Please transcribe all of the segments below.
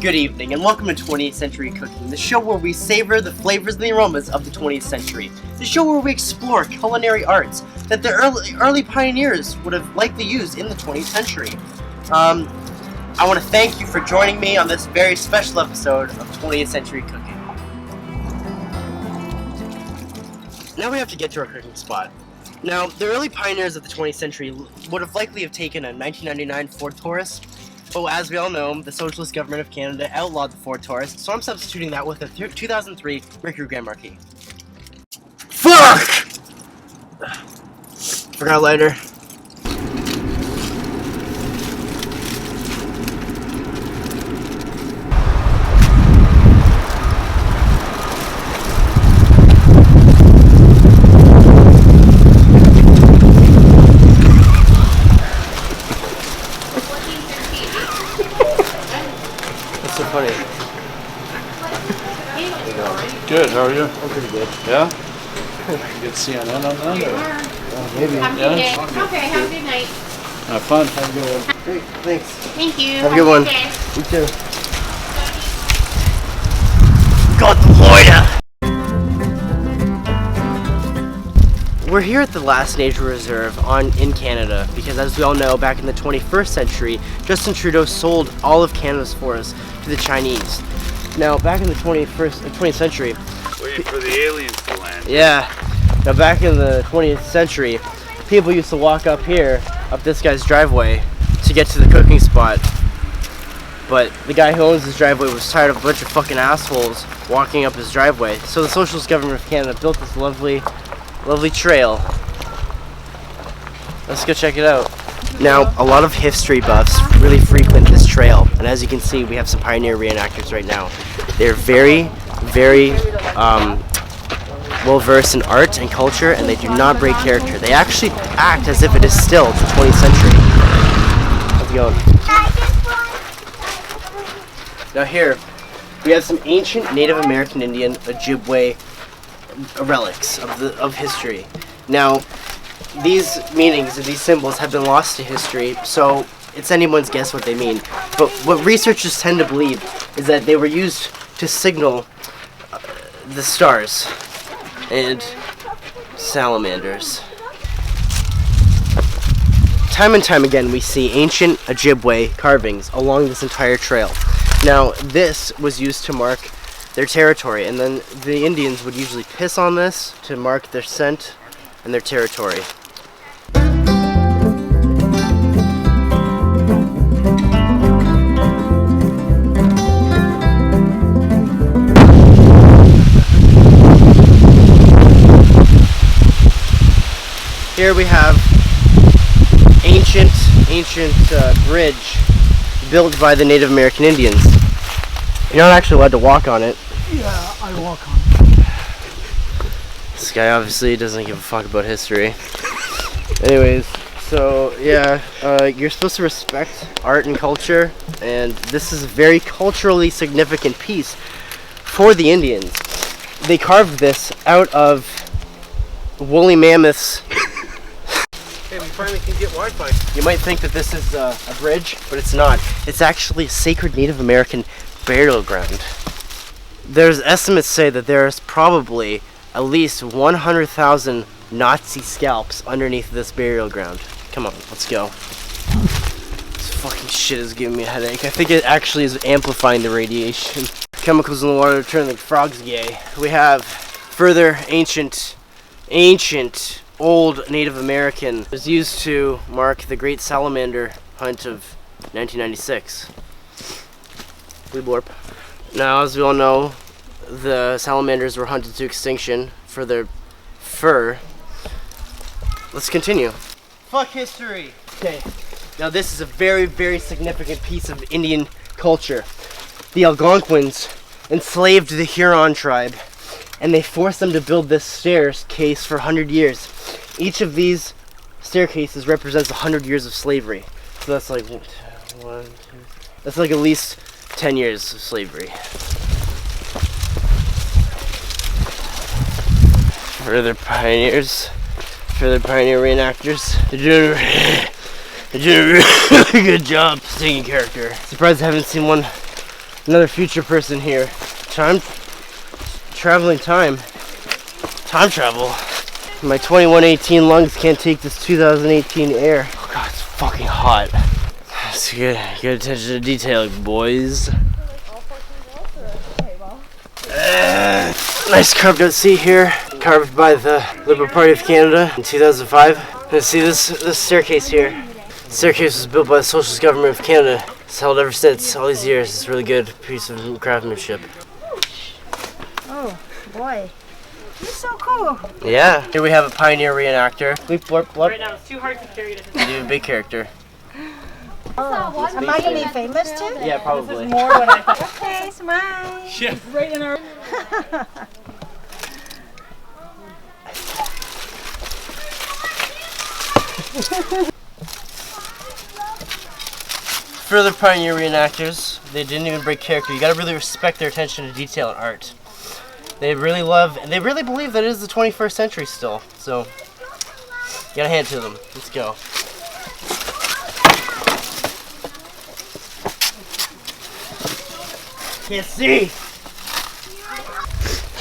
Good evening, and welcome to 20th Century Cooking, the show where we savor the flavors and the aromas of the 20th century. The show where we explore culinary arts that the early pioneers would have likely used in the 20th century. I want to thank you for joining me on this very special episode of 20th Century Cooking. Now we have to get to our cooking spot. Now, the early pioneers of the 20th century would have likely have taken a 1999 Ford Taurus. But as we all know, the Socialist Government of Canada outlawed the Ford Taurus, so I'm substituting that with a 2003 Mercury Grand Marquis. Fuck! Forgot lighter. So funny. Good, how are you? I'm pretty good. Yeah? You get CNN on that? Maybe. Have a good day. Okay, have a good night. Have fun. Have a good one. Great, thanks. Thank you. Have a good one. Day. You too. Got the loiter! We're here at the last nature reserve in Canada because, as we all know, back in the 21st century, Justin Trudeau sold all of Canada's forests to the Chinese. Now, back in the 20th century... Waiting for the aliens to land. Yeah. Now, back in the 20th century, people used to walk up here, up this guy's driveway, to get to the cooking spot. But the guy who owns this driveway was tired of a bunch of fucking assholes walking up his driveway. So the Socialist Government of Canada built this lovely trail. Let's go check it out. Now, a lot of history buffs really frequent this trail, and as you can see, we have some pioneer reenactors right now. They're very, very well versed in art and culture, and they do not break character. They actually act as if it is still the 20th century. How's it going? Now here, we have some ancient Native American Indian Ojibwe relics of history. Now, these meanings and these symbols have been lost to history, so it's anyone's guess what they mean. But what researchers tend to believe is that they were used to signal the stars and salamanders. Time and time again, we see ancient Ojibwe carvings along this entire trail. Now, this was used to mark their territory, and then the Indians would usually piss on this to mark their scent and their territory. Here we have ancient bridge built by the Native American Indians. You're not actually allowed to walk on it. Yeah, I walk on it. This guy obviously doesn't give a fuck about history. Anyways, so yeah, you're supposed to respect art and culture, and this is a very culturally significant piece for the Indians. They carved this out of woolly mammoths. Okay, we finally can get Wi-Fi. You might think that this is a bridge, but it's not. It's actually a sacred Native American burial ground. There's estimates say that there's probably at least 100,000 Nazi scalps underneath this burial ground. Come on, let's go. This fucking shit is giving me a headache. I think it actually is amplifying the radiation. Chemicals in the water turn the frogs gay. We have further ancient old Native American. It was used to mark the Great Salamander Hunt of 1996. Blorp. Now, as we all know, the salamanders were hunted to extinction for their fur. Let's continue. Fuck history! Okay, now this is a very, very significant piece of Indian culture. The Algonquins enslaved the Huron tribe, and they forced them to build this staircase for 100 years. Each of these staircases represents 100 years of slavery. So that's like that's like at least 10 years of slavery. Further pioneer reenactors. They're doing a really good job taking character. Surprised I haven't seen one Another future person here. Time travel. My 2118 lungs can't take this 2018 air. Oh god, it's fucking hot. Let's get attention to detail, boys. Nice carved out seat here, carved by the Liberal Party of Canada in 2005. And see this staircase here. The staircase was built by the Socialist Government of Canada. It's held ever since, all these years. It's a really good piece of craftsmanship. Oh, boy. You're so cool. Yeah. Here we have a pioneer reenactor. Bleep, blurp, blurp. Right now, it's too hard to carry this. You do a big character. Oh. Am I going to be famous too? Yeah, probably. More when I thought. Okay, smile. Yeah. Right in our. For the pioneer reenactors, they didn't even break character. You gotta really respect their attention to detail and art. They really believe that it is the 21st century still. So, you gotta hand it to them. Let's go. Can't see!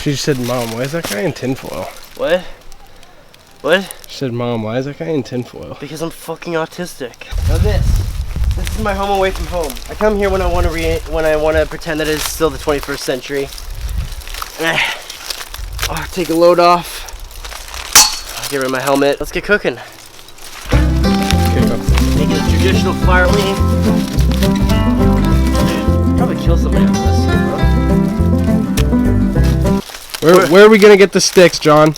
She just said, Mom, why is that guy in tinfoil? What? What? She said, Mom, why is that guy in tinfoil? Because I'm fucking autistic. Now this is my home away from home. I come here when I want to pretend that it's still the 21st century. Oh, take a load off. Get rid of my helmet. Let's get cooking. Okay, go. Making a traditional fire lean. Probably kill somebody with this. Where are we gonna get the sticks, John?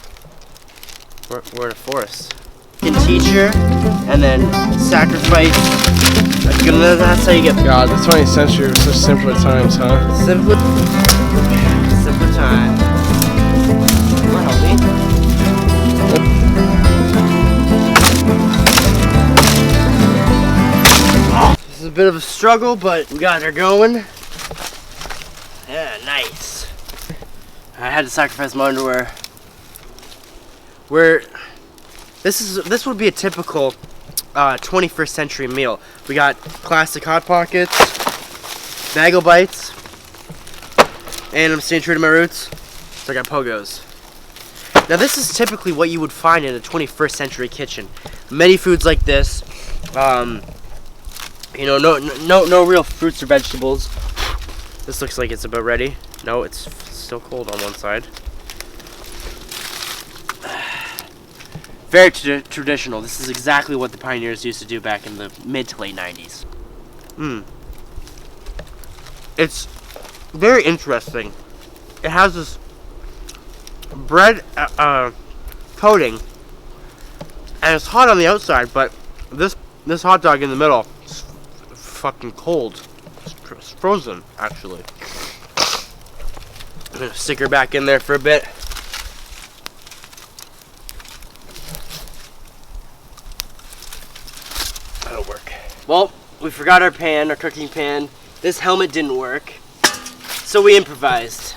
We're in a forest. Teacher, and then sacrifice. That's how you get God, the 20th century was such simpler times, huh? simpler time. Wanna help me? This is a bit of a struggle, but we got her going. Yeah, nice. I had to sacrifice my underwear. This would be a typical 21st century meal. We got classic Hot Pockets, Bagel Bites, and I'm staying true to my roots, so I got Pogos. Now this is typically what you would find in a 21st century kitchen. Many foods like this, you know, no real fruits or vegetables. This looks like it's about ready. No, it's still cold on one side. Very traditional. This is exactly what the pioneers used to do back in the mid to late 90s. It's very interesting. It has this bread coating, and it's hot on the outside, but this hot dog in the middle is fucking cold. It's frozen, actually. I'm gonna stick her back in there for a bit. That'll work. Well, we forgot our cooking pan. This helmet didn't work, so we improvised.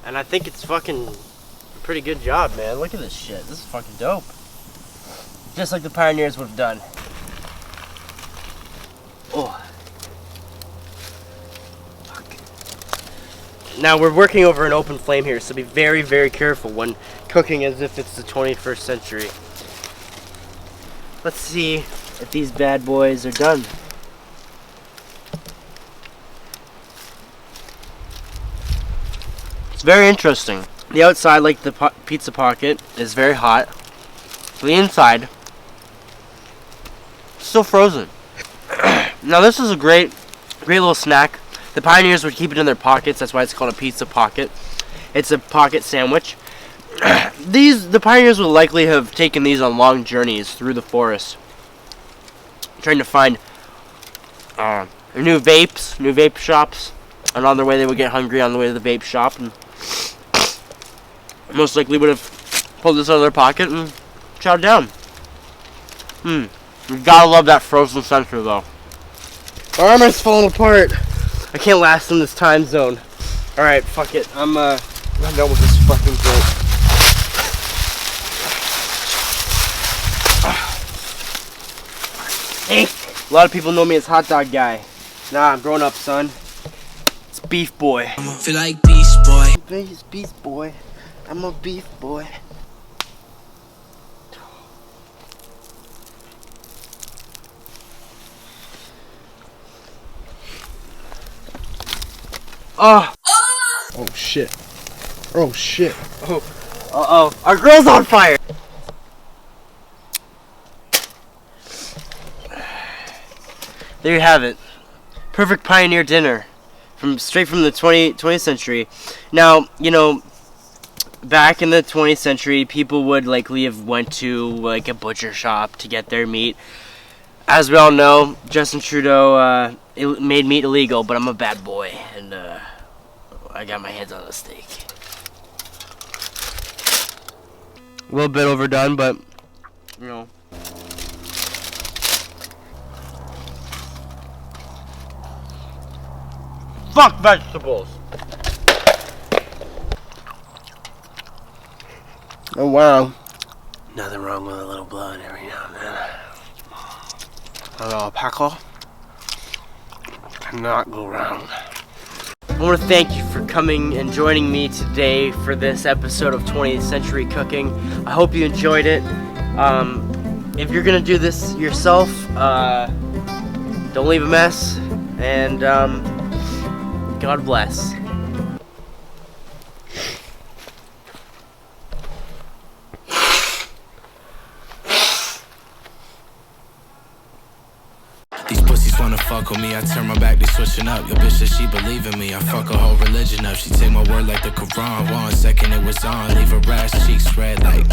And I think it's fucking a pretty good job, man. Look at this shit. This is fucking dope. Just like the pioneers would have done. Oh. Fuck. Now we're working over an open flame here, so be very, very careful when cooking as if it's the 21st century. Let's see if these bad boys are done. It's very interesting. The outside, like the pizza pocket, is very hot. The inside, still frozen. Now this is a great little snack. The pioneers would keep it in their pockets. That's why it's called a pizza pocket. It's a pocket sandwich. The pioneers would likely have taken these on long journeys through the forest, trying to find new vape shops. And on their way, they would get hungry on the way to the vape shop, and most likely would have pulled this out of their pocket and chowed down. You gotta love that frozen center, though. My armor's falling apart. I can't last in this time zone. All right, fuck it. I'm done with this fucking joke. Hey, a lot of people know me as Hot Dog Guy. Nah, I'm growing up, son. It's beef boy. Feel like Beast Boy. Beef boy. I'm a beef boy. Oh. Oh shit. Oh shit. Oh. Uh-oh. Our girl's on fire. There you have it. Perfect pioneer dinner. Straight from the 20th century. Now, you know, back in the 20th century, people would likely have went to like a butcher shop to get their meat. As we all know, Justin Trudeau made meat illegal, but I'm a bad boy, and I got my hands on a steak. A little bit overdone, but you know. Fuck vegetables. Oh wow. Nothing wrong with a little blood every now and then. A little pickle cannot go wrong. I want to thank you for coming and joining me today for this episode of 20th Century Cooking. I hope you enjoyed it. If you're gonna do this yourself, don't leave a mess, and God bless. These pussies wanna fuck with me, I turn my back, they switching up. Your bitch said she believe in me, I fuck her whole religion up. She take my word like the Quran, 1 second it was on. Leave her ass cheeks red like